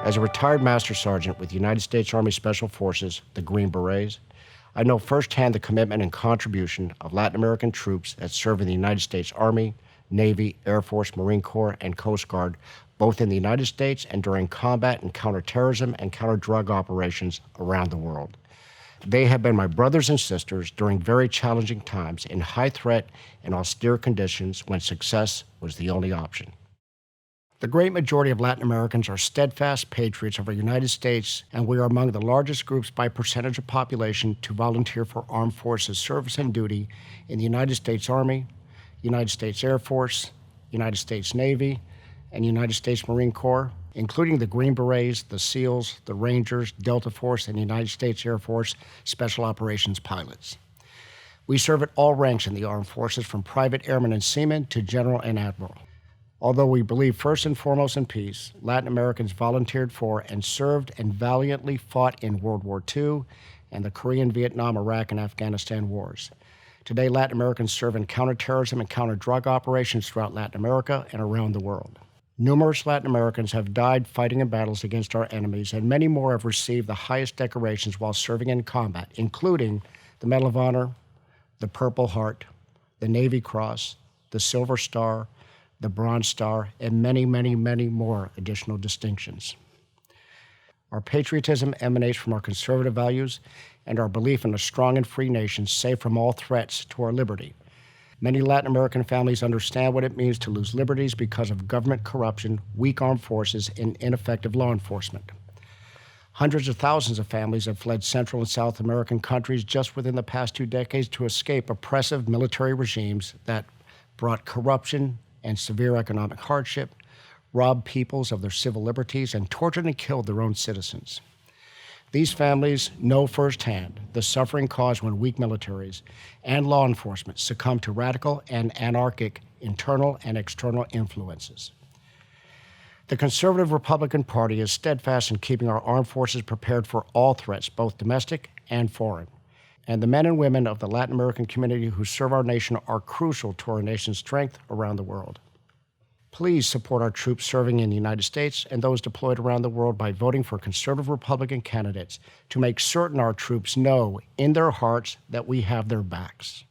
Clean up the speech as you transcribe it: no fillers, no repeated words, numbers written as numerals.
As a retired Master Sergeant with the United States Army Special Forces, the Green Berets, I know firsthand the commitment and contribution of Latin American troops that serve in the United States Army, Navy, Air Force, Marine Corps, and Coast Guard, both in the United States and during combat and counterterrorism and counter-drug operations around the world. They have been my brothers and sisters during very challenging times in high-threat and austere conditions when success was the only option. The great majority of Latin Americans are steadfast patriots of our United States, and we are among the largest groups by percentage of population to volunteer for armed forces service and duty in the United States Army, United States Air Force, United States Navy, and United States Marine Corps, including the Green Berets, the SEALs, the Rangers, Delta Force, and United States Air Force Special Operations pilots. We serve at all ranks in the armed forces, from private airmen and seamen to general and admiral. Although we believe first and foremost in peace, Latin Americans volunteered for and served and valiantly fought in World War II and the Korean, Vietnam, Iraq, and Afghanistan wars. Today, Latin Americans serve in counterterrorism and counter-drug operations throughout Latin America and around the world. Numerous Latin Americans have died fighting in battles against our enemies, and many more have received the highest decorations while serving in combat, including the Medal of Honor, the Purple Heart, the Navy Cross, the Silver Star, the Bronze Star, and many, many, many more additional distinctions. Our patriotism emanates from our conservative values and our belief in a strong and free nation safe from all threats to our liberty. Many Latin American families understand what it means to lose liberties because of government corruption, weak armed forces, and ineffective law enforcement. Hundreds of thousands of families have fled Central and South American countries just within the past 2 decades to escape oppressive military regimes that brought corruption and severe economic hardship, robbed peoples of their civil liberties, and tortured and killed their own citizens. These families know firsthand the suffering caused when weak militaries and law enforcement succumb to radical and anarchic internal and external influences. The conservative Republican Party is steadfast in keeping our armed forces prepared for all threats, both domestic and foreign. And the men and women of the Latin American community who serve our nation are crucial to our nation's strength around the world. Please support our troops serving in the United States and those deployed around the world by voting for conservative Republican candidates to make certain our troops know in their hearts that we have their backs.